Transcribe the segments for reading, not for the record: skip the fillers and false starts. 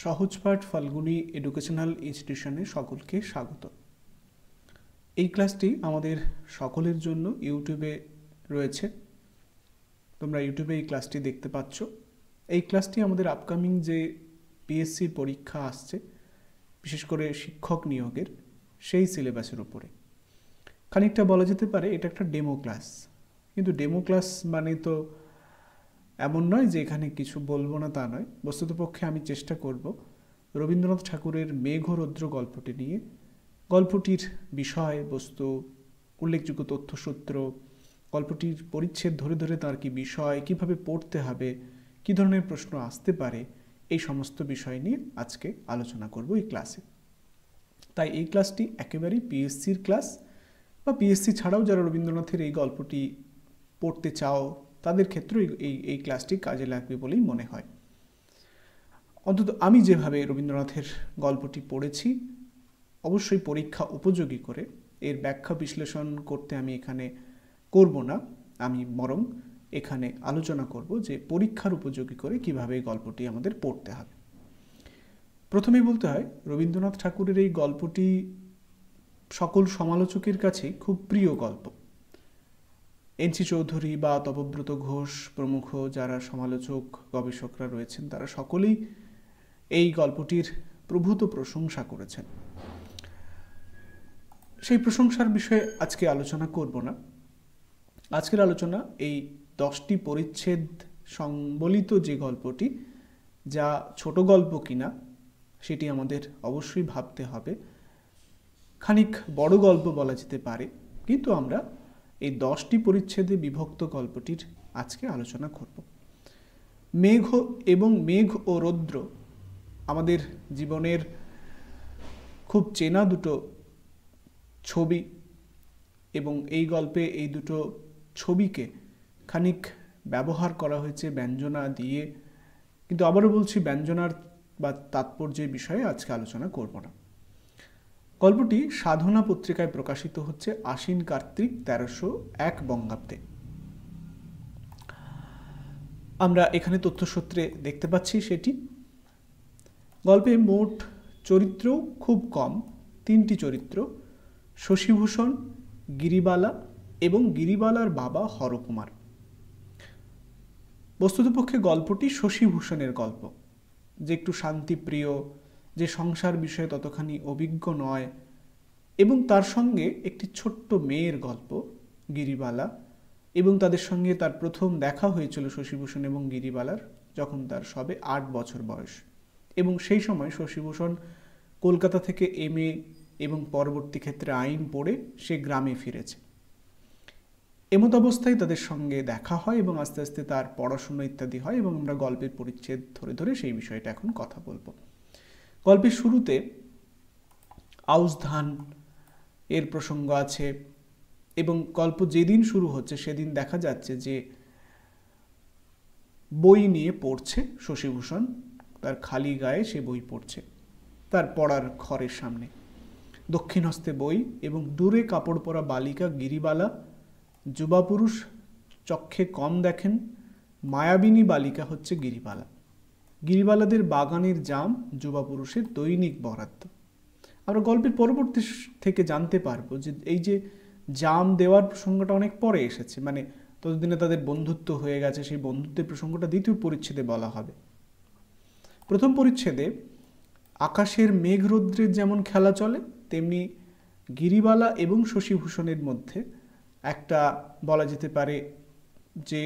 সহজপাঠ Falguni educational ইনস্টিটিউশনে সকলকে স্বাগত। এই ক্লাসটি আমাদের সকলের জন্য ইউটিউবে রয়েছে, তোমরা ইউটিউবে এই ক্লাসটি দেখতে পাচ্ছ। এই ক্লাসটি আমাদের আপকামিং যে পিএসসির পরীক্ষা আসছে, বিশেষ করে শিক্ষক নিয়োগের, সেই সিলেবাসের উপরে। খানিকটা বলা যেতে পারে এটা একটা ডেমো ক্লাস, কিন্তু ডেমো ক্লাস মানে তো এমন নয় যে এখানে কিছু বলবো না, তা নয়। বস্তুতপক্ষে আমি চেষ্টা করব রবীন্দ্রনাথ ঠাকুরের মেঘরৌদ্র গল্পটি নিয়ে, গল্পটির বিষয় বস্তু, উল্লেখযোগ্য তথ্যসূত্র, গল্পটির পরিচ্ছেদ ধরে ধরে তার কি বিষয়, কিভাবে পড়তে হবে, কী ধরনের প্রশ্ন আসতে পারে, এই সমস্ত বিষয় নিয়ে আজকে আলোচনা করব এই ক্লাসে। তাই এই ক্লাসটি একেবারেই পিএসসির ক্লাস, বা পিএসসি ছাড়াও যারা রবীন্দ্রনাথের এই গল্পটি পড়তে চাও তাদের ক্ষেত্রে এই ক্লাসটি কাজে লাগবে বলেই মনে হয়। অন্তত আমি যেভাবে রবীন্দ্রনাথের গল্পটি পড়েছি, অবশ্যই পরীক্ষা উপযোগী করে, এর ব্যাখ্যা বিশ্লেষণ করতে আমি এখানে করব না, আমি বরং এখানে আলোচনা করব যে পরীক্ষার উপযোগী করে কিভাবে এই গল্পটি আমাদের পড়তে হবে। প্রথমেই বলতে হয়, রবীন্দ্রনাথ ঠাকুরের এই গল্পটি সকল সমালোচকের কাছেই খুব প্রিয় গল্প। এনসি চৌধুরী বা তপব্রত ঘোষ প্রমুখ যারা সমালোচক গবেষকরা রয়েছেন, তারা সকলেই এই গল্পটির প্রভূত প্রশংসা করেছেন। সেই প্রশংসার বিষয়ে আজকে আলোচনা করব না। আজকের আলোচনা এই 10টি পরিচ্ছেদ সংবলিত যে গল্পটি, যা ছোট গল্প কিনা সেটি আমাদের অবশ্যই ভাবতে হবে। খানিক বড় গল্প বলা যেতে পারে, কিন্তু আমরা এই 10টি পরিচ্ছেদে বিভক্ত গল্পটির আজকে আলোচনা করব। মেঘ এবং মেঘ ও রৌদ্র আমাদের জীবনের খুব চেনা দুটো ছবি, এবং এই গল্পে এই দুটো ছবিকে খানিক ব্যবহার করা হয়েছে ব্যঞ্জনা দিয়ে, কিন্তু আবারও বলছি ব্যঞ্জনার বা তাৎপর্যের বিষয়ে আজকে আলোচনা করব না। গল্পটি সাধনা পত্রিকায় প্রকাশিত হচ্ছে আশ্বিন কার্তিক 1301 বঙ্গাব্দে। আমরা এখানে তথ্যসূত্রে দেখতে পাচ্ছি সেটি। গল্পে মোট চরিত্র খুব কম, 3টি চরিত্র: শশীভূষণ, গিরিবালা এবং গিরিবালার বাবা হরকুমার। বস্তুতপক্ষে গল্পটি শশীভূষণের গল্প, যে একটু শান্তিপ্রিয়, যে সংসার বিষয়ে ততখানি অভিজ্ঞ নয়, এবং তার সঙ্গে একটি ছোট্ট মেয়ের গল্প গিরিবালা, এবং তাদের সঙ্গে তার প্রথম দেখা হয়েছিল শশীভূষণ এবং গিরিবালার যখন তার সবে 8 বছর বয়স, এবং সেই সময় শশীভূষণ কলকাতা থেকে MA এবং পরবর্তী ক্ষেত্রে আইন পড়ে সে গ্রামে ফিরেছে। এমত অবস্থায় তাদের সঙ্গে দেখা হয় এবং আস্তে আস্তে তার পড়াশোনা ইত্যাদি হয়, এবং আমরা গল্পের পরিচ্ছেদ ধরে ধরে সেই বিষয়টা এখন কথা বলবো। গল্পের শুরুতে আউশ ধান এর প্রসঙ্গ আছে, এবং গল্প যেদিন শুরু হচ্ছে সেদিন দেখা যাচ্ছে যে বই নিয়ে পড়ছে শশীভূষণ, তার খালি গায়ে সে বই পড়ছে তার পড়ার ঘরের সামনে। দক্ষিণ হস্তে বই এবং দূরে কাপড় পরা বালিকা গিরিবালা, যুবা পুরুষ চক্ষে কম দেখেন, মায়াবিনী বালিকা হচ্ছে গিরিবালা। গিরিবালাদের বাগানের জাম যুবা পুরুষের দৈনিক বরাদ্দ। আমরা গল্পের পরবর্তী থেকে জানতে পারবো যে এই যে জাম দেওয়ার প্রসঙ্গটা অনেক পরে এসেছে, মানে ততদিনে তাদের বন্ধুত্ব হয়ে গেছে, সেই বন্ধুত্বের প্রসঙ্গটা দ্বিতীয় পরিচ্ছেদে বলা হবে। প্রথম পরিচ্ছেদে আকাশের মেঘরৌদ্রের যেমন খেলা চলে, তেমনি গিরিবালা এবং শশীভূষণের মধ্যে একটা বলা যেতে পারে যে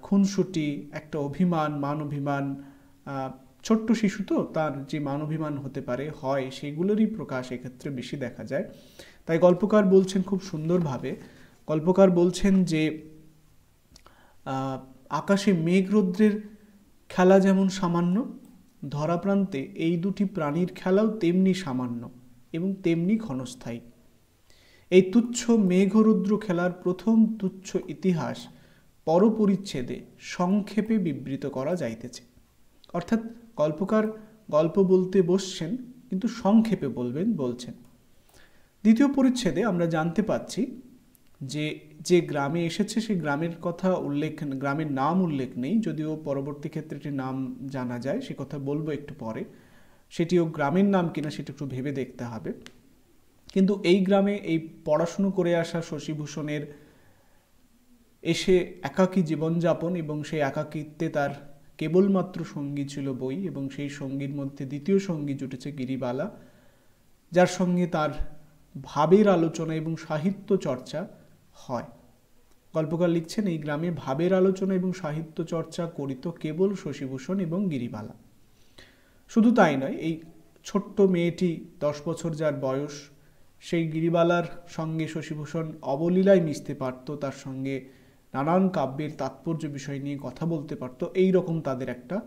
খুনসুটি, একটা অভিমান, মান অভিমান, ছোট্ট শিশু তো তার যে মান অভিমান হতে পারে হয়, সেগুলোরই প্রকাশ এক্ষেত্রে বেশি দেখা যায়। তাই গল্পকার বলছেন খুব সুন্দরভাবে, গল্পকার বলছেন যে আকাশে মেঘরৌদ্রের খেলা যেমন সামান্য, ধরাপ্রান্তে এই দুটি প্রাণীর খেলাও তেমনি সামান্য এবং তেমনি ক্ষণস্থায়ী। এই তুচ্ছ মেঘরৌদ্র খেলার প্রথম তুচ্ছ ইতিহাস পরপরিচ্ছেদে সংক্ষেপে বিবৃত করা যাইতেছে। অর্থাৎ গল্পকার গল্প বলতে বসছেন, কিন্তু সংক্ষেপে বলছেন। দ্বিতীয় পরিচ্ছেদে আমরা জানতে পাচ্ছি যে গ্রামে এসেছে সেই গ্রামের কথা উল্লেখ, গ্রামের নাম উল্লেখ নেই, যদিও পরবর্তী ক্ষেত্রে একটি নাম জানা যায়, সে কথা বলবো একটু পরে। সেটিও গ্রামের নাম কিনা সেটা একটু ভেবে দেখতে হবে। কিন্তু এই গ্রামে এই পড়াশুনো করে আসা শশীভূষণের এসে একাকী জীবনযাপন, এবং সেই একাকিত্বে তার কেবলমাত্র সঙ্গী ছিল বই, এবং সেই সঙ্গীর মধ্যে দ্বিতীয় সঙ্গী জুটেছে গিরিবালা, যার সঙ্গে তার ভাবের আলোচনা এবং সাহিত্য চর্চা হয়। গল্পকার লিখছেন, এই গ্রামে ভাবের আলোচনা এবং সাহিত্য চর্চা করিত কেবল শশীভূষণ এবং গিরিবালা। শুধু তাই নয়, এই ছোট্ট মেয়েটি 10 বছর যার বয়স, সেই গিরিবালার সঙ্গে শশীভূষণ অবলীলায় মিশতে পারত, তার সঙ্গে নানান কাব্যের তাৎপর্য বিষয় নিয়ে কথা বলতে পারত। এই রকম তাদের একটা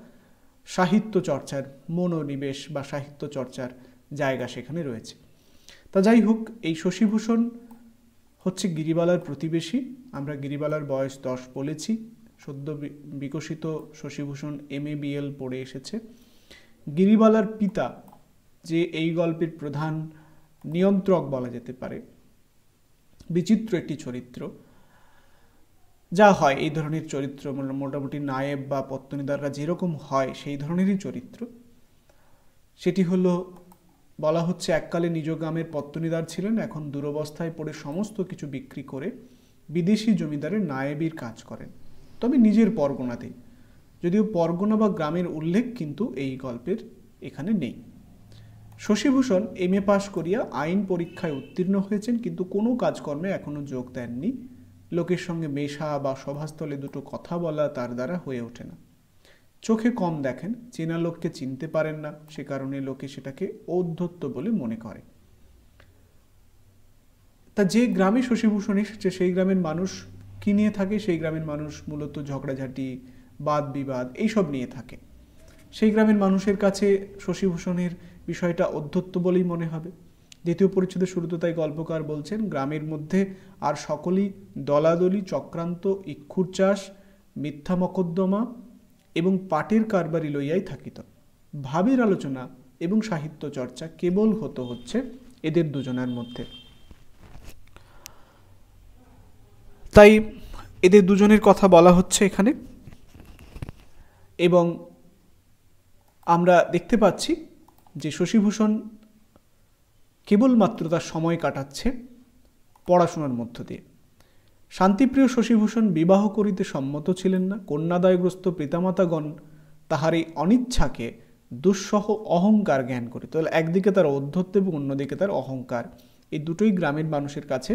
সাহিত্য চর্চার মনোনিবেশ বা সাহিত্য চর্চার জায়গা সেখানে রয়েছে। তা যাই হোক, এই শশীভূষণ হচ্ছে গিরিবালার প্রতিবেশী। আমরা গিরিবালার বয়স 10 বলেছি। সদ্য বিকশিত শশীভূষণ MA BL পড়ে এসেছে। গিরিবালার পিতা, যে এই গল্পের প্রধান নিয়ন্ত্রক বলা যেতে পারে, বিচিত্র একটি চরিত্র। যা হয় এই ধরনের চরিত্র, মোটামুটি নায়েব বা পত্তনিদাররা যেরকম হয় সেই ধরনেরই চরিত্র। সেটি হলো, বলা হচ্ছে এককালে নিজ গ্রামের পত্তনিদার ছিলেন, এখন দুরবস্থায় পড়ে সমস্ত কিছু বিক্রি করে বিদেশি জমিদারের নায়েবির কাজ করেন, তবে নিজের পরগনাতেই। যদিও পরগনা বা গ্রামের উল্লেখ কিন্তু এই গল্পের এখানে নেই। শশীভূষণ MA পাশ করিয়া আইন পরীক্ষায় উত্তীর্ণ হয়েছেন, কিন্তু কোনো কাজকর্মে এখনো যোগ দেননি। লোকের সঙ্গে মেশা বা সভাস্থলে দুটো কথা বলা তার দ্বারা হয়ে ওঠে না। চোখে কম দেখেন, চেনা লোককে চিনতে পারেন না, সে কারণে লোকে সেটাকে ঔদ্ধত্য বলে মনে করে। তা যে গ্রামে শশীভূষণ এসেছে সেই গ্রামের মানুষ কি নিয়ে থাকে? সেই গ্রামের মানুষ মূলত ঝগড়াঝাটি, বাদ বিবাদ এইসব নিয়ে থাকে। সেই গ্রামের মানুষের কাছে শশীভূষণের বিষয়টা ঔদ্ধত্য বলেই মনে হবে। দ্বিতীয় পরিচ্ছেদের শুরুতে তাই গল্পকার বলছেন, গ্রামের মধ্যে আর সকলেই দলাদলি, চক্রান্ত, ইক্ষুর চাষ, মিথ্যা মকদ্দমা এবং পাটের কারবারি লইয়াই থাকিত। ভাবের আলোচনা এবং সাহিত্য চর্চা কেবল হচ্ছে এদের দুজনের মধ্যে। তাই এদের দুজনের কথা বলা হচ্ছে এখানে, এবং আমরা দেখতে পাচ্ছি যে শশীভূষণ কেবলমাত্র তার সময় কাটাচ্ছে পড়াশোনার মধ্য দিয়ে। শান্তিপ্রিয় শশীভূষণ বিবাহ করিতে সম্মত ছিলেন না। কন্যাদায়গ্রস্ত পিতামাতাগণ তাহার এই অনিচ্ছাকে দুঃসহ অহংকার জ্ঞান করিত। তাহলে একদিকে তার ঔদ্ধত্য এবং অন্যদিকে তার অহংকার, এই দুটোই গ্রামের মানুষের কাছে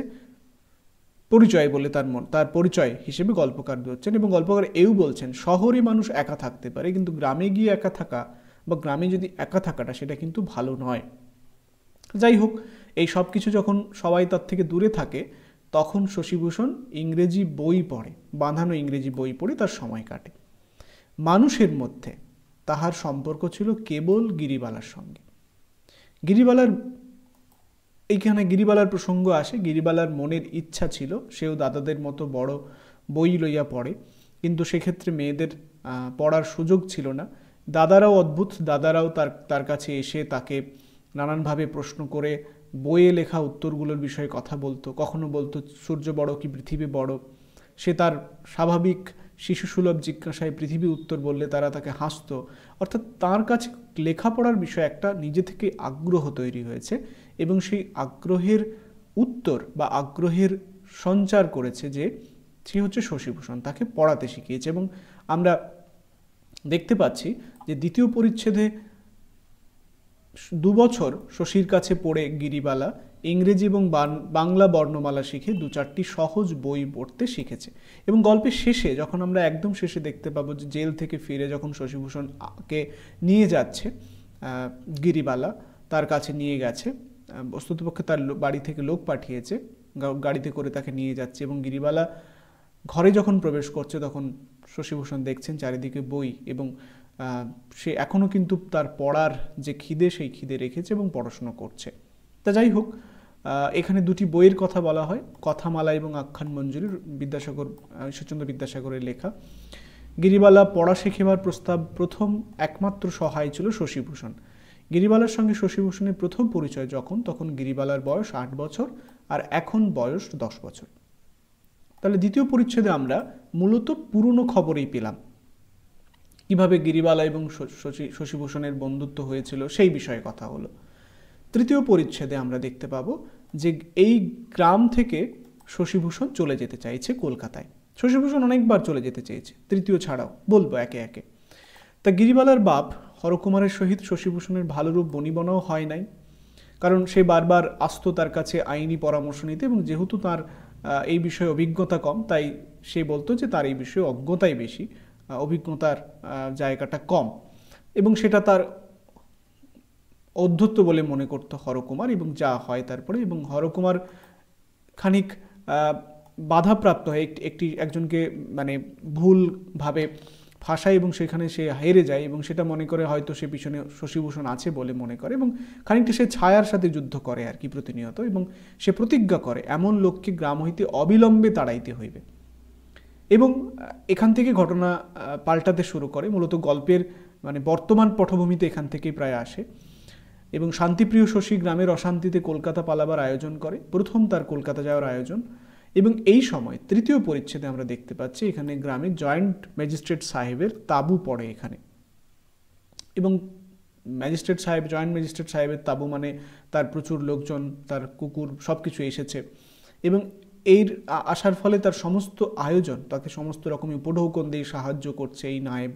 পরিচয় বলে তার পরিচয় হিসেবে গল্পকার দিচ্ছেন। এবং গল্পকার এও বলছেন, শহরে মানুষ একা থাকতে পারে, কিন্তু গ্রামে গিয়ে একা থাকা বা গ্রামে যদি একা থাকাটা সেটা কিন্তু ভালো নয়। যাই হোক, এই সব কিছু যখন সবাই তার থেকে দূরে থাকে, তখন শশীভূষণ ইংরেজি বই পড়ে, বাঁধানো ইংরেজি বই পড়ে তার সময় কাটে। মানুষের মধ্যে তাহার সম্পর্ক ছিল কেবল গিরিবালার সঙ্গে। এইখানে গিরিবালার প্রসঙ্গ আসে। গিরিবালার মনের ইচ্ছা ছিল সেও দাদাদের মতো বড় বই লইয়া পড়ে, কিন্তু সেক্ষেত্রে মেয়েদের পড়ার সুযোগ ছিল না। দাদারাও অদ্ভুত, দাদারাও তার কাছে এসে তাকে নানানভাবে প্রশ্ন করে বইয়ে লেখা উত্তরগুলোর বিষয়ে কথা বলতো। কখনো বলতো সূর্য বড় কি পৃথিবী বড়। সে তার স্বাভাবিক শিশুসুলভ জিজ্ঞাসায় পৃথিবী উত্তর বললে তারা তাকে হাসতো। অর্থাৎ তার কাছে লেখাপড়ার বিষয়ে একটা নিজে থেকে আগ্রহ তৈরি হয়েছে, এবং সেই আগ্রহের উত্তর বা আগ্রহের সঞ্চার করেছে যে সে হচ্ছে শশীভূষণ, তাকে পড়াতে শিখিয়েছে। এবং আমরা দেখতে পাচ্ছি যে দ্বিতীয় পরিচ্ছেদে 2 বছর শশীর কাছে পড়ে গিরিবালা ইংরেজি এবং বাংলা বর্ণমালা শিখে 2-4টি সহজ বই পড়তে শিখেছে। এবং গল্পের শেষে, যখন আমরা একদম শেষে দেখতে পাবো যে জেল থেকে ফিরে যখন শশীভূষণকে নিয়ে যাচ্ছে গিরিবালা, তার কাছে নিয়ে গেছে, বস্তুতপক্ষে তার বাড়ি থেকে লোক পাঠিয়েছে, গাড়িতে করে তাকে নিয়ে যাচ্ছে, এবং গিরিবালা ঘরে যখন প্রবেশ করছে তখন শশীভূষণ দেখছেন চারিদিকে বই, এবং সে এখনও কিন্তু তার পড়ার যে খিদে সেই খিদে রেখেছে এবং পড়াশোনা করছে। তা যাই হোক, এখানে 2টি বইয়ের কথা বলা হয়, কথামালা এবং আখ্যান মঞ্জুরি, ঈশ্বরচন্দ্র বিদ্যাসাগরের লেখা। গিরিবালা পড়া শেখাবার প্রস্তাব প্রথম একমাত্র সহায় ছিল শশীভূষণ। গিরিবালার সঙ্গে শশীভূষণের প্রথম পরিচয় তখন গিরিবালার বয়স 8 বছর, আর এখন বয়স 10 বছর। তাহলে দ্বিতীয় পরিচ্ছেদে আমরা মূলত পুরনো খবরই পেলাম। কিভাবে গিরিবালা এবং শশীভূষণের বন্ধুত্ব হয়েছিল সেই বিষয়ে কথা হলো। তৃতীয় পরিচ্ছেদে আমরা দেখতে পাবো যে এই গ্রাম থেকে শশীভূষণ চলে যেতে চাইছে কলকাতায়। শশীভূষণ অনেকবার চলে যেতে চেয়েছে, তৃতীয় ছাড়াও, বলবো একে একে। তা গিরিবালার বাপ হরকুমারের সহিত শশীভূষণের ভালোরূপ বনিবনাও হয় নাই, কারণ সে বারবার আসতো তার কাছে আইনি পরামর্শ নিতে, এবং যেহেতু তার এই বিষয়ে অভিজ্ঞতা কম, তাই সে বলতো যে তার এই বিষয়ে অজ্ঞতাই বেশি, অভিজ্ঞতার জায়গাটা কম, এবং সেটা তার অধ্যত্ব বলে মনে করতো হরকুমার, এবং যা হয় তারপরে। এবং হরকুমার খানিক বাধাপ্রাপ্ত হয়, একজনকে মানে ভুলভাবে ভাষায়, এবং সেখানে সে হেরে যায়, এবং সেটা মনে করে হয়তো সে পিছনে শশীভূষণ আছে বলে মনে করে, এবং খানিকটা সে ছায়ার সাথে যুদ্ধ করে আর কি প্রতিনিয়ত, এবং সে প্রতিজ্ঞা করে এমন লোককে গ্রাম হইতে অবিলম্বে তাড়াইতে হইবে। এবং এখান থেকে ঘটনা পাল্টাতে শুরু করে। মূলত গল্পের মানে বর্তমান পটভূমিতে এখান থেকেই প্রায় আসে। এবং শান্তিপ্রিয় শশী গ্রামের অশান্তিতে কলকাতা পালাবার আয়োজন করে, প্রথম তার কলকাতা যাওয়ার আয়োজন। এবং এই সময় তৃতীয় পরিচ্ছেদে আমরা দেখতে পাচ্ছি এখানে গ্রামে জয়েন্ট ম্যাজিস্ট্রেট সাহেবের তাঁবু পড়ে এখানে। এবং ম্যাজিস্ট্রেট সাহেব, জয়েন্ট ম্যাজিস্ট্রেট সাহেবের তাঁবু মানে তার প্রচুর লোকজন, তার কুকুর সব কিছু এসেছে, এবং এর আসার ফলে তার সমস্ত আয়োজন, তাকে সমস্ত রকমের উপঢৌকন দিয়ে সাহায্য করছে এই নায়েব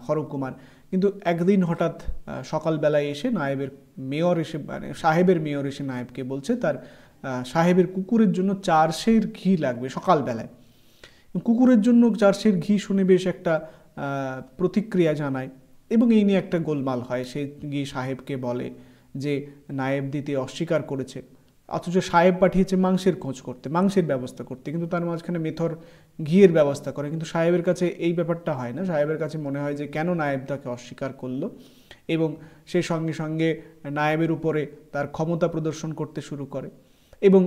হরকুমার। কিন্তু একদিন হঠাৎ সকালবেলায় এসে নায়েবের মেয়র এসে, মানে সাহেবের মেয়র এসে নায়েবকে বলছে তার সাহেবের কুকুরের জন্য 4 সের ঘি লাগবে সকালবেলায়। কুকুরের জন্য 4 সের ঘি শুনে বেশ একটা প্রতিক্রিয়া জানায়, এবং এই নিয়ে একটা গোলমাল হয়। সে গিয়ে সাহেবকে বলে যে নায়েব দিতে অস্বীকার করেছে, অথচ সাহেব পাঠিয়েছে মাংসের খোঁজ করতে, মাংসের ব্যবস্থা করতে, কিন্তু তার মাঝখানে মেথর ঘিয়ের ব্যবস্থা করে। কিন্তু সাহেবের কাছে এই ব্যাপারটা হয় না, সাহেবের কাছে মনে হয় যে কেন নায়েব তাকে অস্বীকার করলো, এবং সে সঙ্গে সঙ্গে নায়েবের উপরে তার ক্ষমতা প্রদর্শন করতে শুরু করে। এবং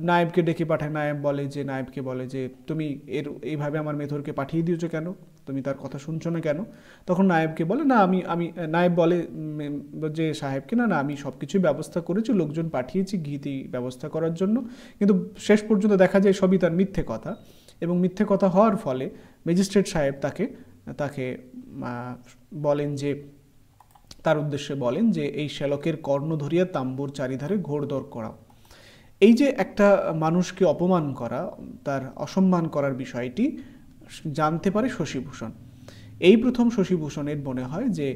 নায়েবকে ডেকে পাঠায়। নায়েবকে বলে যে তুমি এইভাবে আমার মেথরকে পাঠিয়ে দিয়েছো কেন, তুমি তার কথা শুনছো না কেন? তখন নায়েবকে বলে না, আমি নায়েব বলে যে সাহেবকে, না আমি সব কিছুই ব্যবস্থা করেছি, লোকজন পাঠিয়েছি ঘিতি ব্যবস্থা করার জন্য। কিন্তু শেষ পর্যন্ত দেখা যায় সবই তার মিথ্যে কথা, এবং মিথ্যে কথা হওয়ার ফলে ম্যাজিস্ট্রেট সাহেব তাকে বলেন যে, তার উদ্দেশ্যে বলেন যে এই শ্যালকের কর্ণ ধরিয়া তাম্বুর চারিধারে ঘোড়দৌড় করাও। এই যে একটা মানুষকে অপমান করা, তার অসম্মান করার বিষয়টি জানতে পারে শশীভূষণ। এই প্রথম শশীভূষণের মনে হয় যে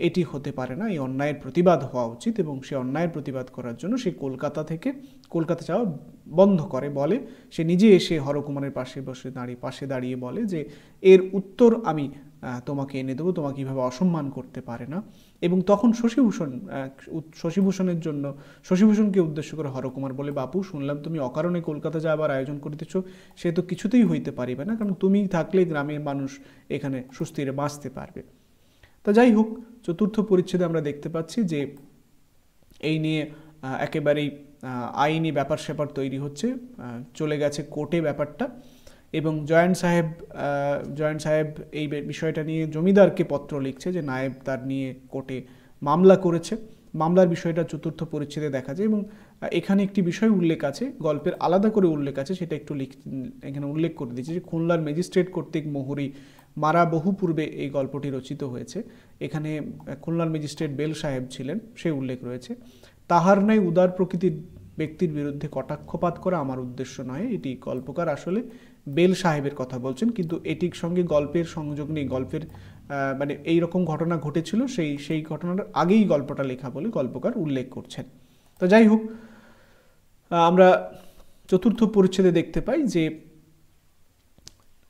এটি হতে পারে না, এই অন্যায়ের প্রতিবাদ হওয়া উচিত, এবং সে অন্যায়ের প্রতিবাদ করার জন্য সে কলকাতা যাওয়া বন্ধ করে। বলে সে নিজে এসে হরকুমারের পাশে দাঁড়িয়ে বলে যে এর উত্তর আমি তোমাকে এনে দেবো, তোমাকে কীভাবে অসম্মান করতে পারে না। এবং তখন শশীভূষণকে উদ্দেশ্য করে হরকুমার বলে, বাপু শুনলাম তুমি অকারণে কলকাতা যাবার আয়োজন করিতেছ, সে তো কিছুতেই হইতে পারিবে না, কারণ তুমি থাকলে গ্রামের মানুষ এখানে সুস্থিরে বাঁচতে পারবে। তা যাই হোক, চতুর্থ পরিচ্ছেদে আমরা দেখতে পাচ্ছি যে এই নিয়ে একেবারেই আইনি ব্যাপার স্যাপার তৈরি হচ্ছে, চলে গেছে কোর্টে ব্যাপারটা। এবং জয়েন্ট সাহেব এই বিষয়টা নিয়ে জমিদারকে পত্র লিখছে যে নায়েব তার নিয়ে কোর্টে মামলা করেছে। মামলার বিষয়টা চতুর্থ পরিচ্ছেদে দেখা যায়, এবং এখানে একটি বিষয় উল্লেখ আছে, গল্পের আলাদা করে উল্লেখ আছে, সেটা একটু এখানে উল্লেখ করে দিয়েছে যে খুলনার ম্যাজিস্ট্রেট কর্তৃক মোহরি মারা বহু পূর্বে এই গল্পটি রচিত হয়েছে। এখানে খুলনার ম্যাজিস্ট্রেট বেল সাহেব ছিলেন, সেই উল্লেখ রয়েছে। তাহার নাই উদার প্রকৃতির ব্যক্তির বিরুদ্ধে কটাক্ষপাত করা আমার উদ্দেশ্য নয়। এটি গল্পকার আসলে বেল সাহেবের কথা বলছেন, কিন্তু এটির সঙ্গে গল্পের সংযোগ নেই। গল্পের মানে এইরকম ঘটনা ঘটেছিল, সেই ঘটনার আগেই গল্পটা লেখা বলে গল্পকার উল্লেখ করছেন। তো যাই হোক, আমরা চতুর্থ পরিচ্ছেদে দেখতে পাই যে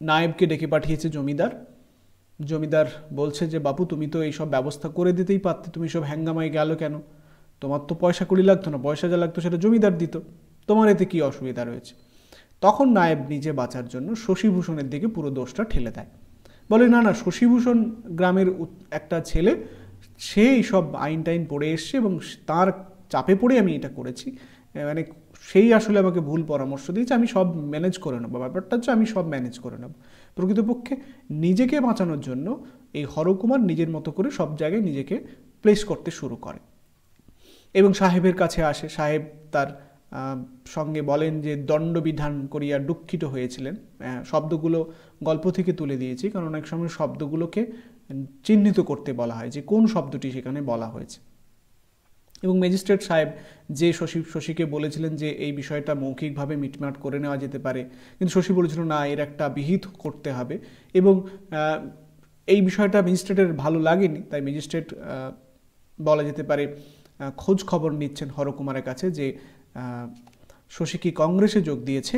নায়েবকে ডেকে পাঠিয়েছে জমিদার বলছে যে বাপু তুমি তো এইসব ব্যবস্থা করে দিতেই পারতে, তুমি সব হ্যাঙ্গামায় গেল কেন? তোমার তো পয়সা কড়ি লাগতো না, পয়সা যা লাগতো সেটা জমিদার দিত, তোমার এতে কি অসুবিধা রয়েছে? তখন নায়েব নিজে বাঁচার জন্য শশীভূষণের দিকে পুরো দোষটা ঠেলে দেয়, বলে না শশীভূষণ গ্রামের একটা ছেলে, সে এইসব আইন টাইন পড়ে এসছে, এবং তার চাপে পড়ে আমি এটা করেছি, মানে সেই আসলে আমাকে ভুল পরামর্শ দিয়েছে, আমি সব ম্যানেজ করে নেবো, ব্যাপারটা হচ্ছে আমি সব ম্যানেজ করে নেব। প্রকৃতপক্ষে নিজেকে বাঁচানোর জন্য এই হরকুমার নিজের মতো করে সব জায়গায় নিজেকে প্লেস করতে শুরু করে, এবং সাহেবের কাছে আসে। সাহেব তার সঙ্গে বলেন যে দণ্ডবিধান করিয়া দুঃখিত হয়েছিলেন। শব্দগুলো গল্প থেকে তুলে দিয়েছি, কারণ অনেক সময় শব্দগুলোকে চিহ্নিত করতে বলা হয় যে কোন শব্দটি সেখানে বলা হয়েছে। এবং ম্যাজিস্ট্রেট সাহেব যে শশীকে বলেছিলেন যে এই বিষয়টা মৌখিকভাবে মিটমাট করে নেওয়া যেতে পারে, কিন্তু শশী বলেছিল না, এর একটা বিহিত করতে হবে। এবং এই বিষয়টা ম্যাজিস্ট্রেটের ভালো লাগেনি, তাই ম্যাজিস্ট্রেট বলা যেতে পারে খোঁজ খবর নিচ্ছেন হরকুমারের কাছে যে শশী কি কংগ্রেসে যোগ দিয়েছে।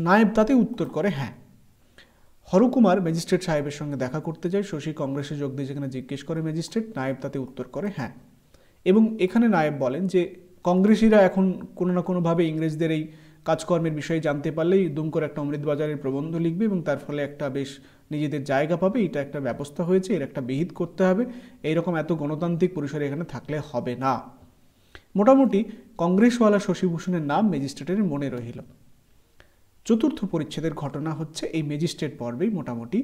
নায়েব তাতে উত্তর করে হ্যাঁ। হরকুমার ম্যাজিস্ট্রেট সাহেবের সঙ্গে দেখা করতে যায়, শশী কংগ্রেসে যোগ দিয়েছে কিনা জিজ্ঞেস করে ম্যাজিস্ট্রেট। নায়েব তাতে উত্তর করে হ্যাঁ। এবং এখানে নায়েব বলেন যে কংগ্রেসীরা এখন কোনো না কোনোভাবে ইংরেজদের এই কাজকর্মের বিষয়ে জানতে পারলেই দুম করে একটা অমৃতবাজারের প্রবন্ধ লিখবে এবং তার ফলে একটা বেশ নিজেদের জায়গা পাবে। এটা একটা ব্যবস্থা হয়েছে, এর একটা বিহিত করতে হবে। এইরকম এত গণতান্ত্রিক পরিসরে এখানে থাকলে হবে না। মোটামুটি কংগ্রেসওয়ালা শশীভূষণের নাম ম্যাজিস্ট্রেটের মনে রহিল। চতুর্থ পরিচ্ছেদের ঘটনা হচ্ছে এই ম্যাজিস্ট্রেট পর্বেই মোটামুটি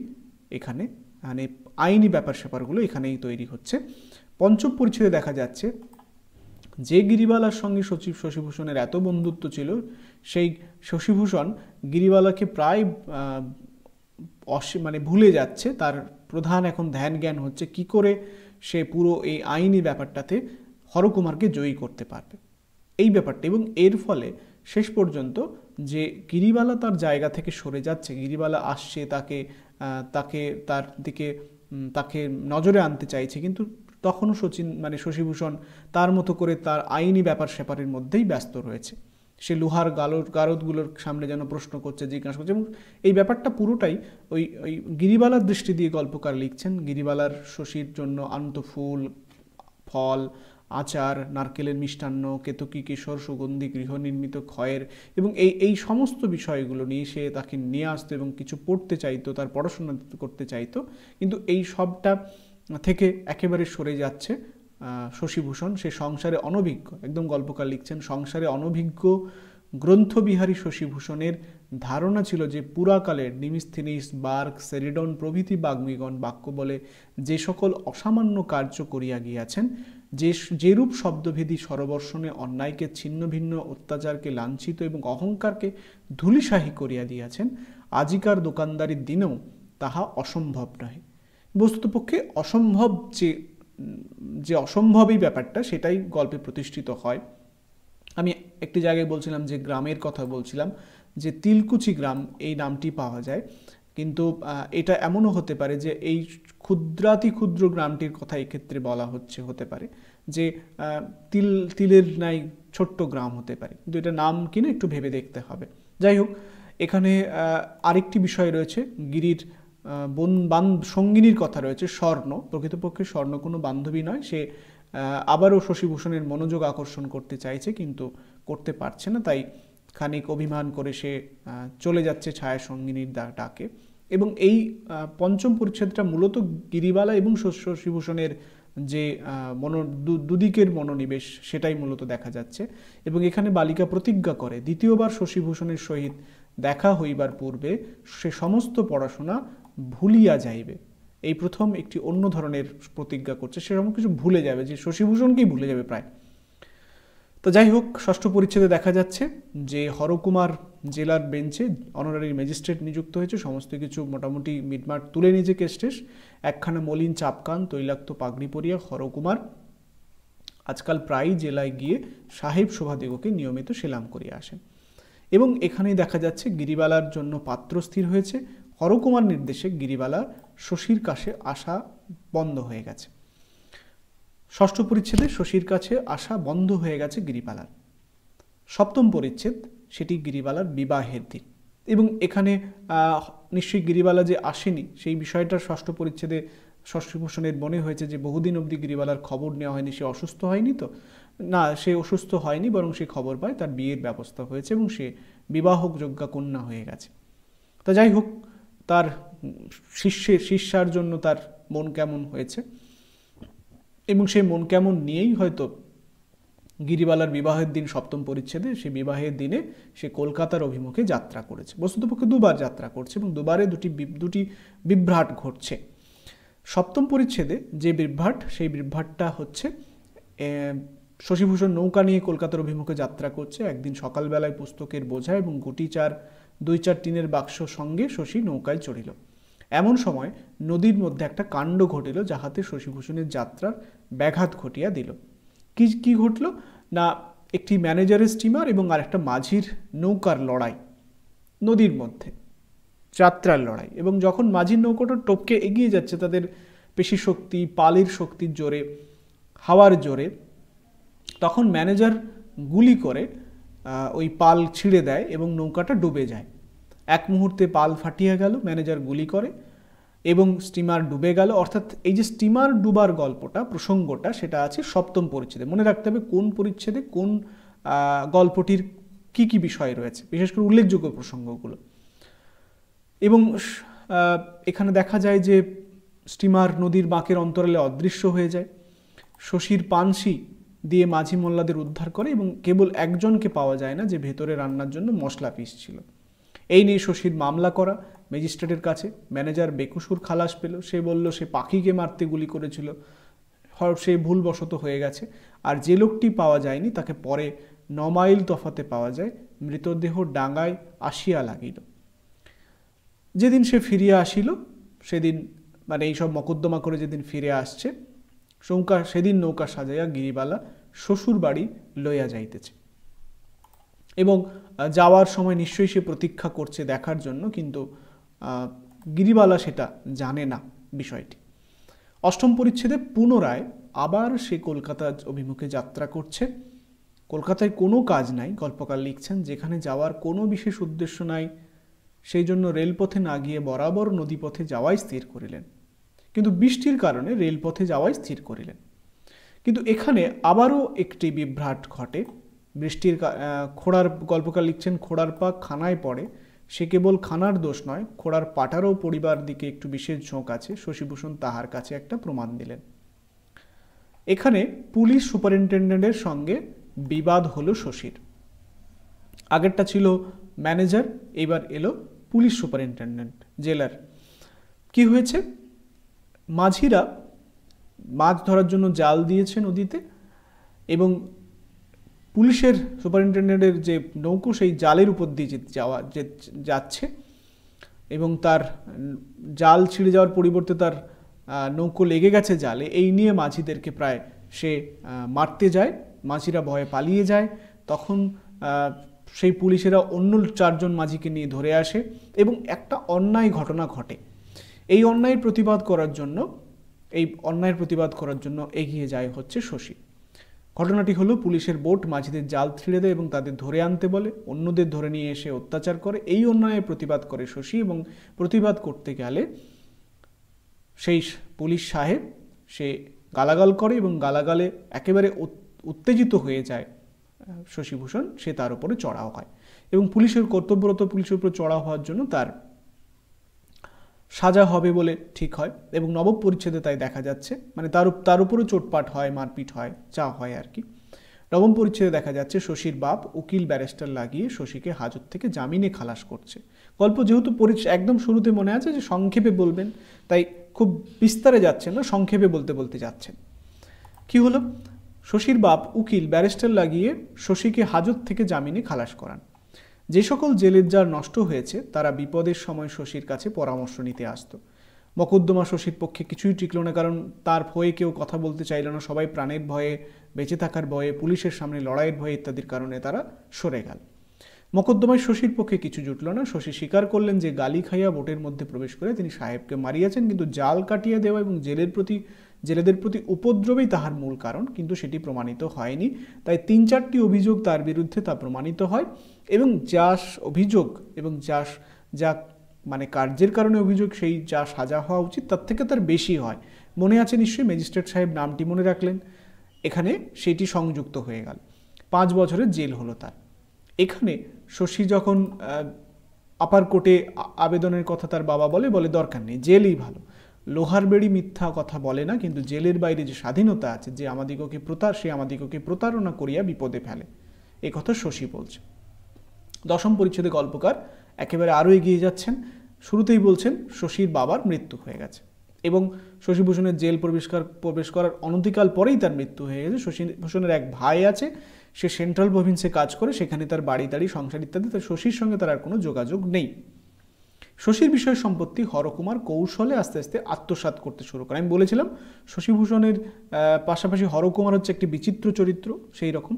এখানে মানে আইনি ব্যাপার স্যাপারগুলো এখানেই তৈরি হচ্ছে। পঞ্চম পরিচ্ছেদে দেখা যাচ্ছে যে গিরিবালার সঙ্গে শশীভূষণের এত বন্ধুত্ব ছিল, সেই শশীভূষণ গিরিবালাকে প্রায় মানে ভুলে যাচ্ছে। তার প্রধান এখন ধ্যান জ্ঞান হচ্ছে কি করে সে পুরো এই আইনি ব্যাপারটাতে হরকুমারকে জয়ী করতে পারবে, এই ব্যাপারটা। এবং এর ফলে শেষ পর্যন্ত যে গিরিবালা তার জায়গা থেকে সরে যাচ্ছে, গিরিবালা আসছে তার দিকে তাকে নজরে আনতে চাইছে, কিন্তু তখনও শশীভূষণ তার মতো করে তার আইনি ব্যাপার স্যাপারের মধ্যেই ব্যস্ত রয়েছে। সে লোহার গারদগুলোর সামনে যেন প্রশ্ন করছে, জিজ্ঞাসা করছে। এবং এই ব্যাপারটা পুরোটাই ওই গিরিবালার দৃষ্টি দিয়ে গল্পকার লিখছেন। গিরিবালার শশীর জন্য আনত ফুল, ফল, আচার, নারকেলের মিষ্টান্ন, কেতকী, কেশর, সুগন্ধি, গৃহনির্মিত ক্ষয়ের এবং এই সমস্ত বিষয়গুলো নিয়ে সে তাকে নিয়ে আসতো এবং কিছু পড়তে চাইতো, তার পড়াশোনা করতে চাইতো। কিন্তু এই সবটা থেকে একেবারে সরে যাচ্ছে শশীভূষণ। সে সংসারে অনভিজ্ঞ, একদম গল্পকার লিখছেন, সংসারে অনভিজ্ঞ গ্রন্থবিহারী শশীভূষণের ধারণা ছিল যে পুরাকালের ডিমিস্থিনিস, বার্গ, সেরিডন প্রভৃতি বাগ্মীগণ বাক্য বলে যে সকল অসামান্য কার্য করিয়া গিয়াছেন, যেরূপ শব্দভেদী স্বরবর্ষণে অন্যায়কে ছিন্ন ভিন্ন, অত্যাচারকে লাঞ্ছিত এবং অহংকারকে ধূলিসাহী করিয়া দিয়াছেন, আজিকার দোকানদারির দিনেও তাহা অসম্ভব নহে। বস্তুতপক্ষে অসম্ভব যে অসম্ভবই ব্যাপারটা সেটাই গল্পে প্রতিষ্ঠিত হয়। আমি একটি জায়গায় বলছিলাম যে গ্রামের কথা বলছিলাম যে তিলকুচি গ্রাম এই নামটি পাওয়া যায়, কিন্তু এটা এমনও হতে পারে যে এই ক্ষুদ্রাতি ক্ষুদ্র গ্রামটির কথা এক্ষেত্রে বলা হতে পারে যে তিলের নাই ছোট্ট গ্রাম হতে পারে, কিন্তু এটা নাম কিনা একটু ভেবে দেখতে হবে। যাই হোক, এখানে আরেকটি বিষয় রয়েছে, গিরির সঙ্গিনীর কথা রয়েছে, স্বর্ণ। প্রকৃতপক্ষে স্বর্ণ কোনো বান্ধবী নয়, সে আবারও শশীভূষণের মনোযোগ আকর্ষণ করতে চাইছে কিন্তু করতে পারছে না, তাই খানিক অভিমান করে সে চলে যাচ্ছে ছায়া সঙ্গিনীর ডাকে। এবং এই পঞ্চম পরিচ্ছেদটা মূলত গিরিবালা এবং শশীভূষণের যে দুদিকের মনোনিবেশ সেটাই মূলত দেখা যাচ্ছে। এবং এখানে বালিকা প্রতিজ্ঞা করে দ্বিতীয়বার শশীভূষণের সহিত দেখা হইবার পূর্বে সে সমস্ত পড়াশোনা ভুলিয়া যাইবে। এই প্রথম একটি অন্য ধরনের প্রতিজ্ঞা করছে, সেরকম কিছু ভুলে যাবে, যে শশীভূষণকেই ভুলে যাবে প্রায়। তো যাই হোক, ষষ্ঠ পরিচ্ছেদে দেখা যাচ্ছে যে হরকুমার জেলার বেঞ্চে অনারারি ম্যাজিস্ট্রেট নিযুক্ত হয়েছে, সমস্ত কিছু মোটামুটি মিটমাট তুলে নিজে কেস্টেস। একখানা মলিন চাপকান, তৈলাক্ত পাগড়ি পরিয়া হরকুমার আজকাল প্রায়ই জেলায় গিয়ে সাহেব শোভাদিগকে নিয়মিত সেলাম করিয়া আসেন। এবং এখানেই দেখা যাচ্ছে গিরিবালার জন্য পাত্র স্থির হয়েছে। হরকুমার নির্দেশে গিরিবালা শশীর কাছে আসা বন্ধ হয়ে গেছে। ষষ্ঠ পরিচ্ছেদে শশীর কাছে আসা বন্ধ হয়ে গেছে গিরিবালার। সপ্তম পরিচ্ছেদ, সেটি গিরিবালার বিবাহের দিন। এবং এখানে নিশ্চয়ই গিরিবালা যে আসেনি সেই বিষয়টা ষষ্ঠ পরিচ্ছেদে শশীভূষণের মনে হয়েছে যে বহুদিন অবধি গিরিবালার খবর নেওয়া হয়নি, সে অসুস্থ হয়নি তো না, সে অসুস্থ হয়নি, বরং সে খবর পায় তার বিয়ের ব্যবস্থা হয়েছে এবং সে বিবাহযোগ্যা কন্যা হয়ে গেছে। তো যাই হোক, তার শিষ্যার জন্য তার মন কেমন হয়েছে এবং সেই মন কেমন নিয়েই হয়তো গিরিবালার বিবাহের দিন সপ্তম পরিচ্ছেদে সে বিবাহের দিনে সে কলকাতার অভিমুখে যাত্রা করেছে। বস্তুতপক্ষে দুবার যাত্রা করছে এবং দুবারে দুটি বিভ্রাট ঘটছে। সপ্তম পরিচ্ছেদে যে বিভ্রাট, সেই বিভ্রাটটা হচ্ছে শশীভূষণ নৌকা নিয়ে কলকাতার অভিমুখে যাত্রা করছে। একদিন সকালবেলায় পুস্তকের বোঝা এবং গুটি চার 2-4 টিনের বাক্স সঙ্গে শশী নৌকায় চড়িল। এমন সময় নদীর মধ্যে একটা কাণ্ড ঘটিল, যাহাতে শশীভূষণের যাত্রার ব্যাঘাত ঘটিয়া দিল। কি ঘটল না, একটি ম্যানেজারের স্টিমার এবং আরেকটা মাঝির নৌকার লড়াই, নদীর মধ্যে যাত্রার লড়াই। এবং যখন মাঝির নৌকাটা টপকে এগিয়ে যাচ্ছে তাদের পেশি শক্তি, পালের শক্তির জোরে, হাওয়ার জোরে, তখন ম্যানেজার গুলি করে ওই পাল ছিঁড়ে দেয় এবং নৌকাটা ডুবে যায়। এক মুহূর্তে পাল ফাটিয়ে গেল, ম্যানেজার গুলি করে এবং স্টিমার ডুবে গেল। অর্থাৎ এই যে স্টিমার ডুবার গল্পটা, প্রসঙ্গটা, সেটা আছে 7ম পরিচ্ছেদে। মনে রাখতে হবে কোন পরিচ্ছেদে কোন গল্পটির কি কি বিষয় রয়েছে, বিশেষ করে উল্লেখযোগ্য প্রসঙ্গগুলো। এবং এখানে দেখা যায় যে স্টিমার নদীর বাঁকের অন্তরালে অদৃশ্য হয়ে যায়। শশীর পানসি দিয়ে মাঝি মোল্লাদের উদ্ধার করে এবং কেবল একজনকে পাওয়া যায় না, যে ভেতরে রান্নার জন্য মশলা পিসছিল। এই নিয়ে শশীর মামলা করা ম্যাজিস্ট্রেটের কাছে। ম্যানেজার বেকসুর খালাস পেল। সে বলল সে পাখিকে মারতে গুলি করেছিল, সে ভুলবশত হয়ে গেছে। আর যে লোকটি পাওয়া যায়নি তাকে পরে 9 মাইল তফাতে পাওয়া যায়, মৃতদেহ ডাঙায় আসিয়া লাগিল। যেদিন সে ফিরিয়া আসিল, সেদিন মানে এইসব মকদ্দমা করে যেদিন ফিরে আসছে, সেদিন নৌকা সাজাইয়া গিরিবালা শ্বশুর বাড়ি লইয়া যাইতেছে। এবং যাওয়ার সময় নিশ্চয়ই সে প্রতীক্ষা করছে দেখার জন্য, কিন্তু গিরিবালা সেটা জানে না বিষয়টি। 8ম পরিচ্ছেদে পুনরায় আবার সে কলকাতা অভিমুখে যাত্রা করছে। কলকাতায় কোনো কাজ নাই, গল্পকার লিখছেন, যেখানে যাওয়ার কোনো বিশেষ উদ্দেশ্য নাই, সেই জন্য রেলপথে না গিয়ে বরাবর নদীপথে যাওয়াই স্থির করিলেন। কিন্তু বৃষ্টির কারণে রেলপথে যাওয়াই স্থির করিলেন। কিন্তু এখানে আবারও একটি বিভ্রাট ঘটে। বৃষ্টির খোড়ার, গল্পকার লিখছেন, খোড়ার পা খানায় পড়ে। সে কেবল খানার দোষ নয়, খোড়ার পাটারও পরিবার দিকে একটু বিশেষ ঝোঁক আছে। শশীভূষণ তাহার কাছে একটা প্রমাণ দিলেন। এখানে পুলিশ সুপারিনটেন্ডেন্টের সঙ্গে বিবাদ হলো শশীর। আগেরটা ছিল ম্যানেজার, এবার এলো পুলিশ সুপারিনটেন্ডেন্ট, জেলার। কি হয়েছে, মাঝিরা মাছ ধরার জন্য জাল দিয়েছে নদীতে এবং পুলিশের সুপারিনটেন্ডেন্টের যে নৌকো সেই জালের উপর দিয়ে যাচ্ছে এবং তার জাল ছিঁড়ে যাওয়ার পরিবর্তে তার নৌকো লেগে গেছে জালে। এই নিয়ে মাঝিদেরকে প্রায় সে মারতে যায়, মাঝিরা ভয়ে পালিয়ে যায়। তখন সেই পুলিশেরা অন্য 4 জন মাঝিকে নিয়ে ধরে আসে এবং একটা অন্যায় ঘটনা ঘটে। এই অন্যায়ের প্রতিবাদ করার জন্য এগিয়ে যায় হচ্ছে শশী। ঘটনাটি হলো, পুলিশের বোট মাঝিদের জাল ছিঁড়ে দেয় এবং তাদের ধরে আনতে বলে, অন্যদের ধরে নিয়ে এসে অত্যাচার করে। এই অন্যায়ের প্রতিবাদ করে শশী এবং প্রতিবাদ করতে গেলে সেই পুলিশ সাহেব সে গালাগাল করে এবং গালাগালে একেবারে উত্তেজিত হয়ে যায় শশীভূষণ। সে তার উপরে চড়াও হয় এবং পুলিশের কর্তব্যরত পুলিশের উপর চড়াও হওয়ার জন্য তার সাজা হবে বলে ঠিক হয়। এবং 9ম পরিচ্ছেদে তাই দেখা যাচ্ছে, মানে তার উপরও চোটপাট হয়, মারপিট হয়, যা হয় আর কি। 9ম পরিচ্ছেদে দেখা যাচ্ছে শশীর বাপ উকিল ব্যারিস্টার লাগিয়ে শশীকে হাজত থেকে জামিনে খালাস করছে। গল্প যেহেতু একদম শুরুতে মনে আছে যে সংক্ষেপে বলবেন, তাই খুব বিস্তারে যাচ্ছেন না, সংক্ষেপে বলতে যাচ্ছেন। কি হলো, শশীর বাপ উকিল ব্যারিস্টার লাগিয়ে শশীকে হাজত থেকে জামিনে খালাস করান। যে সকল জেলের জার নষ্ট হয়েছে তারা বিপদের সময় শশীর কাছে পরামর্শ নিতে আসত। মকদ্দমা শশীর পক্ষে কিছুই টিকল না, কারণ তার ভয়ে কেউ কথা বলতে চাইল না। সবাই প্রাণের ভয়ে, বেঁচে থাকার ভয়ে, পুলিশের সামনে লড়াইয়ের ভয়ে ইত্যাদির কারণে তারা সরে গেল। মকদ্দমায় শশীর পক্ষে কিছু জুটল না। শশী স্বীকার করলেন যে গালি খাইয়া বোটের মধ্যে প্রবেশ করে তিনি সাহেবকে মারিয়াছেন, কিন্তু জাল কাটিয়ে দেওয়া এবং জেলেদের প্রতি উপদ্রবেই তাহার মূল কারণ, কিন্তু সেটি প্রমাণিত হয়নি। তাই 3-4টি অভিযোগ তার বিরুদ্ধে তা প্রমাণিত হয় এবং যা অভিযোগ এবং যা মানে কার্যের কারণে অভিযোগ, সেই যা সাজা হওয়া উচিত তার থেকে তার বেশি হয়। মনে আছে নিশ্চয়ই, ম্যাজিস্ট্রেট সাহেব নামটি মনে রাখলেন, এখানে সেটি সংযুক্ত হয়ে গেল। 5 বছরের জেল হলো তার। এখানে শশী যখন আপার কোর্টে আবেদনের কথা তার বাবা বলে দরকার নেই, জেলই ভালো। লোহার বেড়ি মিথ্যা কথা বলে না, কিন্তু জেলের বাইরে যে স্বাধীনতা আছে, যে সে আমাদিগকে প্রতারণা করিয়া বিপদে ফেলে, এ কথা শশী বলছে। 10ম পরিচ্ছেদে গল্পকার একেবারে আরও এগিয়ে যাচ্ছেন। শুরুতেই বলছেন শশীর বাবার মৃত্যু হয়ে গেছে এবং শশীভূষণের জেল প্রবেশ করার অনতিকাল পরেই তার মৃত্যু হয়ে গেছে। শশীভূষণের এক ভাই আছে, সে সেন্ট্রাল প্রভিন্সে কাজ করে, সেখানে তার বাড়ি টাড়ি সংসার ইত্যাদি, তার শশীর সঙ্গে তার আর কোনো যোগাযোগ নেই। শশীর বিষয় সম্পত্তি হরকুমার কৌশলে আস্তে আস্তে আত্মসাৎ করতে শুরু করে। আমি বলেছিলাম শশীভূষণের পাশাপাশি হরকুমার হচ্ছে একটি বিচিত্র চরিত্র, সেই রকম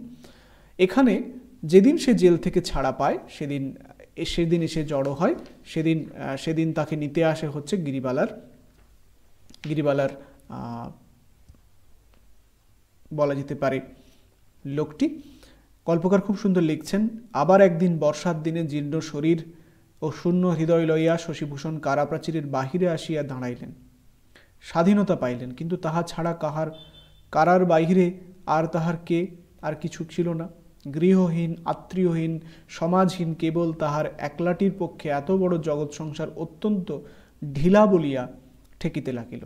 এখানে যেদিন সে জেল থেকে ছাড়া পায় সেদিন এসে জড়ো হয়। সেদিন তাকে নিতে আসে হচ্ছে গিরিবালার বলা যেতে পারে লোকটি। গল্পকার খুব সুন্দর লিখছেন, আবার একদিন বর্ষার দিনে জীর্ণ শরীর ও শূন্য হৃদয় লইয়া শশীভূষণ কারাপ্রাচীরের বাহিরে আসিয়া দাঁড়াইলেন। স্বাধীনতা পাইলেন, কিন্তু তাহা ছাড়া কারার বাহিরে আর তাহার আর কিছু ছিল না। গৃহহীন, আত্মীয়হীন, সমাজহীন, কেবল তাহার একলাটির পক্ষে এত বড় জগৎ সংসার অত্যন্ত ঢিলা বলিয়া ঠেকিতে লাগিল।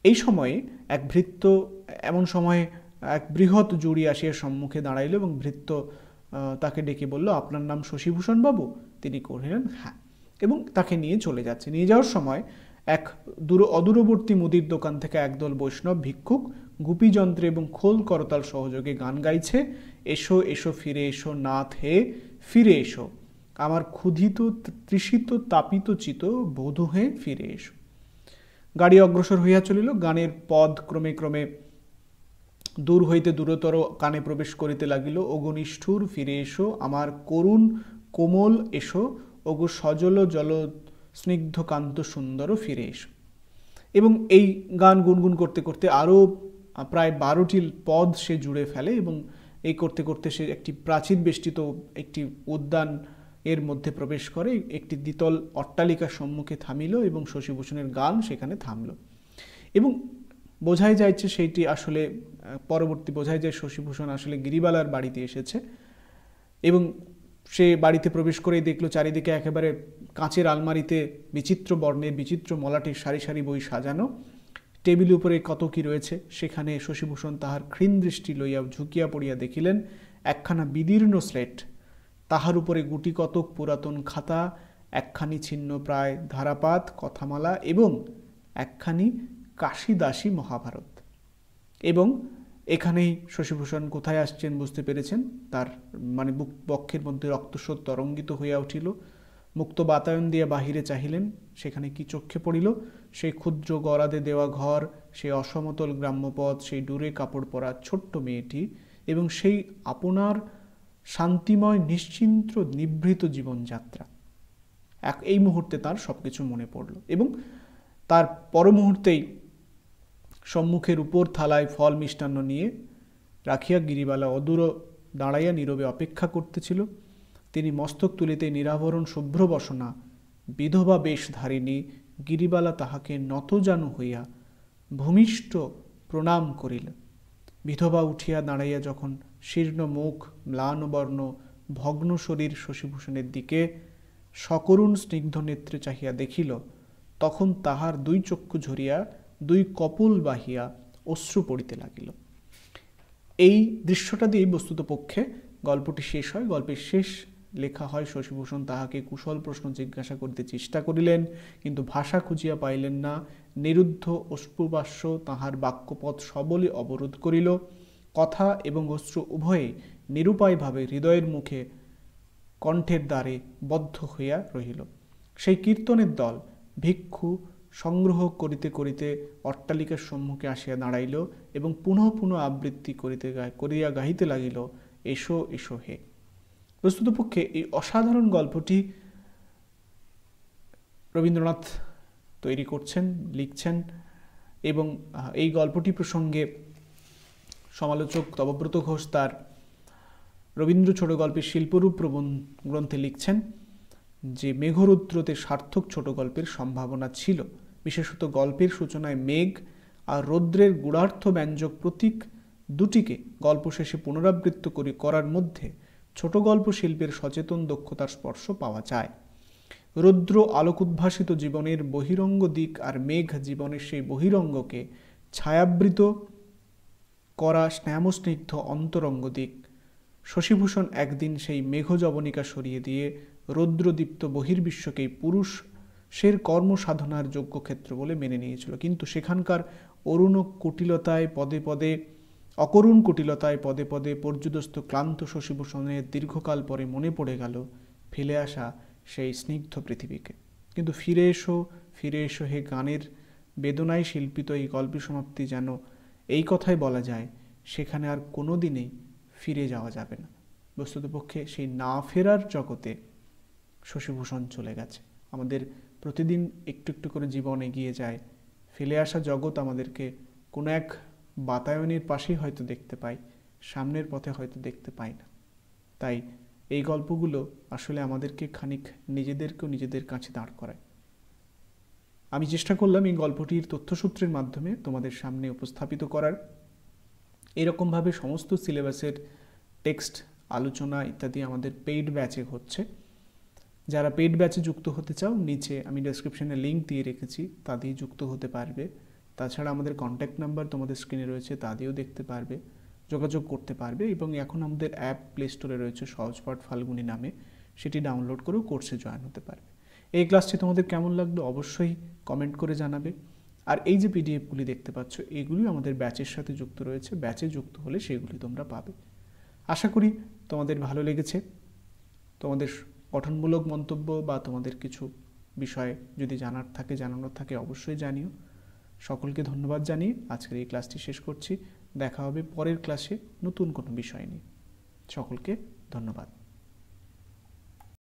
এই সময়ে এমন সময়ে এক বৃহৎ জুড়ি আসিয়া সম্মুখে দাঁড়াইল এবং ভৃত্য তাকে ডেকে বলল, আপনার নাম শশীভূষণ বাবু? তিনি কহিলেন হ্যাঁ, এবং তাকে নিয়ে চলে যাচ্ছে। নিয়ে যাওয়ার সময় এক অদূরবর্তী মুদির দোকান থেকে একদল বৈষ্ণব ভিক্ষুক গুপিযন্ত্রে এবং খোল করতাল সহযোগে গান গাইছে, এসো এসো ফিরে এসো নাথ হে, ফিরে এসো আমার ক্ষুধিত তৃষিত তাপিত চিত বধূ হে, ফিরে এসো। গাড়ি অগ্রসর হইয়া চলিল। গানের পদ ক্রমে ক্রমে দূর হইতে দূরতর কানে প্রবেশ করিতে লাগিল। ওগো নিষ্ঠুর ফিরে এসো, আমার করুণ কোমল এসো, ওগো সজল জল স্নিগ্ধ কান্ত সুন্দর ফিরে এসো। এবং এই গান গুনগুন করতে করতে আরও প্রায় 12টি পদ সে জুড়ে ফেলে এবং এই করতে করতে সে একটি প্রাচীর বেষ্টিত একটি উদ্যান এর মধ্যে প্রবেশ করে। একটি দ্বিতল অট্টালিকার সম্মুখে থামিল এবং শশীভূষণের গান সেখানে থামল। এবং বোঝাই যাচ্ছে সেইটি আসলে বোঝাই যায় শশীভূষণ আসলে গিরিবালার বাড়িতে এসেছে। এবং সে বাড়িতে প্রবেশ করেই দেখলো চারিদিকে একেবারে কাঁচের আলমারিতে বিচিত্র বর্ণের বিচিত্র মলাটের সারি সারি বই সাজানো, টেবিল উপরে কত কি রয়েছে। সেখানে শশীভূষণ তাহার ক্ষীণ দৃষ্টি লইয়া ঝুঁকিয়া পড়িয়া দেখিলেন একখানা বিদীর্ণ স্লেট, তাহার উপরে গুটি কতক পুরাতন খাতা, একখানি ছিন্ন প্রায় ধারাপাত কথামালা এবং একখানি কাশীদাসী মহাভারত। এবং এখানেই শশীভূষণ কোথায় আসছেন বুঝতে পেরেছেন। তার বক্ষের মধ্যে রক্তস্রোত তরঙ্গিত হইয়া উঠিল। মুক্ত বাতায়ন দিয়ে বাহিরে চাহিলেন, সেখানে কি চক্ষে পড়িল? সেই ক্ষুদ্র গরাদে দেওয়া ঘর, সেই অসমতল গ্রাম্যপথ, সেই ডুরে কাপড় পরা ছোট্ট মেয়েটি এবং সেই আপনার শান্তিময় নিশ্চিন্ত নিভৃত জীবনযাত্রা। এই মুহূর্তে তার সবকিছু মনে পড়ল এবং তার পর মুহূর্তেই সম্মুখের উপর থালায় ফল মিষ্টান্ন নিয়ে রাখিয়া গিরিবালা অদূর দাঁড়াইয়া নীরবে অপেক্ষা করতেছিল। তিনি মস্তক তুলিতে নিরাভরণ শুভ্র বসনা বিধবা বেশধারিণী গিরিবালা তাহাকে নতজানু হইয়া ভূমিষ্ঠ প্রণাম করিল। বিধবা উঠিয়া দাঁড়াইয়া যখন শীর্ণ মুখ, ম্লান বর্ণ, ভগ্ন শরীর শশীভূষণের দিকে সকরুণ স্নিগ্ধ নেত্রে চাহিয়া দেখিল, তখন তাহার দুই চক্ষু ঝরিয়া দুই কপোল বাহিয়া অশ্রু পড়িতে লাগিল। এই দৃশ্যটা দিয়েই বস্তুত পক্ষে গল্পটি শেষ হয়। গল্পের শেষ লেখা হয় শশীভূষণ তাহাকে কুশল প্রশ্ন জিজ্ঞাসা করিতে চেষ্টা করিলেন, কিন্তু ভাষা খুঁজিয়া পাইলেন না। নিরুদ্ধ অশ্রুবাষ্য তাহার বাক্যপথ সবলে অবরোধ করিল। কথা এবং অশ্রু উভয়ে নিরুপায়ভাবে হৃদয়ের মুখে কণ্ঠের দ্বারে বদ্ধ হইয়া রহিল। সেই কীর্তনের দল ভিক্ষু সংগ্রহ করিতে করিতে অট্টালিকার সম্মুখে আসিয়া দাঁড়াইল এবং পুনঃ পুনঃ আবৃত্তি করিয়া গাহিতে লাগিল, এসো এসো হে। বস্তুতপক্ষে এই অসাধারণ গল্পটি রবীন্দ্রনাথ তৈরি করছেন, লিখছেন এবং এই গল্পটি প্রসঙ্গে সমালোচক তবব্রত ঘোষ তার রবীন্দ্র ছোট গল্পের শিল্পরূপ গ্রন্থে লিখছেন যে মেঘরুদ্রতে সার্থক ছোট গল্পের সম্ভাবনা ছিল। বিশেষত গল্পের সূচনায় মেঘ আর রৌদ্রের গূঢ়ার্থ ব্যঞ্জক প্রতীক দুটিকে গল্প শেষে পুনরাবৃত্ত করার মধ্যে ছোট গল্প শিল্পের সচেতন দক্ষতার স্পর্শ পাওয়া যায়। রৌদ্র আলোক উদ্ভাসিত জীবনের বহিরঙ্গ দিক আর মেঘ জীবনের সেই বহিরঙ্গকে ছায়াবৃত করা স্নেহস্নিগ্ধ অন্তরঙ্গ দিক। শশীভূষণ একদিন সেই মেঘ জবনিকা সরিয়ে দিয়ে রৌদ্রদীপ্ত বহির্বিশ্বকেই পুরুষ সের কর্মসাধনার যোগ্য ক্ষেত্র বলে মেনে নিয়েছিল। কিন্তু সেখানকার অরুণ কুটিলতায় পদে পদে অকরুণ কুটিলতায় পদে পদে পর্যুদস্ত ক্লান্ত শশীভূষণের দীর্ঘকাল পরে মনে পড়ে গেল ফেলে আসা সেই স্নিগ্ধ পৃথিবীকে। কিন্তু ফিরে এসো হে গানের বেদনায় শিল্পিত এই গল্পের সমাপ্তি যেন এই কথাই বলা যায়, সেখানে আর কোনো দিনেই ফিরে যাওয়া যাবে না। বস্তুতপক্ষে সেই না ফেরার জগতে শশীভূষণ চলে গেছে। আমাদের প্রতিদিন একটু একটু করে জীবন এগিয়ে যায়, ফেলে আসা জগৎ আমাদেরকে কোনো এক বাতায়নের পাশেই হয়তো দেখতে পাই, সামনের পথে হয়তো দেখতে পাই না। তাই এই গল্পগুলো আসলে আমাদেরকে খানিক নিজেদের কাছে দাঁড় করায়। আমি চেষ্টা করলাম এই গল্পটির তথ্যসূত্রের মাধ্যমে তোমাদের সামনে উপস্থাপিত করার। এরকমভাবে সমস্ত সিলেবাসের টেক্সট, আলোচনা ইত্যাদি আমাদের পেইড ব্যাচে হচ্ছে। যারা পেইড ব্যাচে যুক্ত হতে চাও, নিচে আমি ডেসক্রিপশনে লিঙ্ক দিয়ে রেখেছি, তা দিয়ে যুক্ত হতে পারবে। তাছাড়া আমাদের কন্ট্যাক্ট নাম্বার তোমাদের স্ক্রিনে রয়েছে, তা দিয়েও দেখতে পারবে, যোগাযোগ করতে পারবে। এবং এখন আমাদের অ্যাপ প্লে স্টোরে রয়েছে সহজপাঠ ফাল্গুনী নামে, সেটি ডাউনলোড করেও কোর্সে জয়েন হতে পারবে। এই ক্লাসটি তোমাদের কেমন লাগলো অবশ্যই কমেন্ট করে জানাবে। আর এই যে পিডিএফগুলি দেখতে পাচ্ছ, এগুলি আমাদের ব্যাচের সাথে যুক্ত রয়েছে, ব্যাচে যুক্ত হলে সেগুলি তোমরা পাবে। আশা করি তোমাদের ভালো লেগেছে। তোমাদের গঠনমূলক মন্তব্য বা তোমাদের কিছু বিষয় যদি জানানোর থাকে অবশ্যই জানিও। সকলকে ধন্যবাদ জানিয়ে আজকের এই ক্লাসটি শেষ করছি। দেখা হবে পরের ক্লাসে নতুন কোনো বিষয় নিয়ে। সকলকে ধন্যবাদ।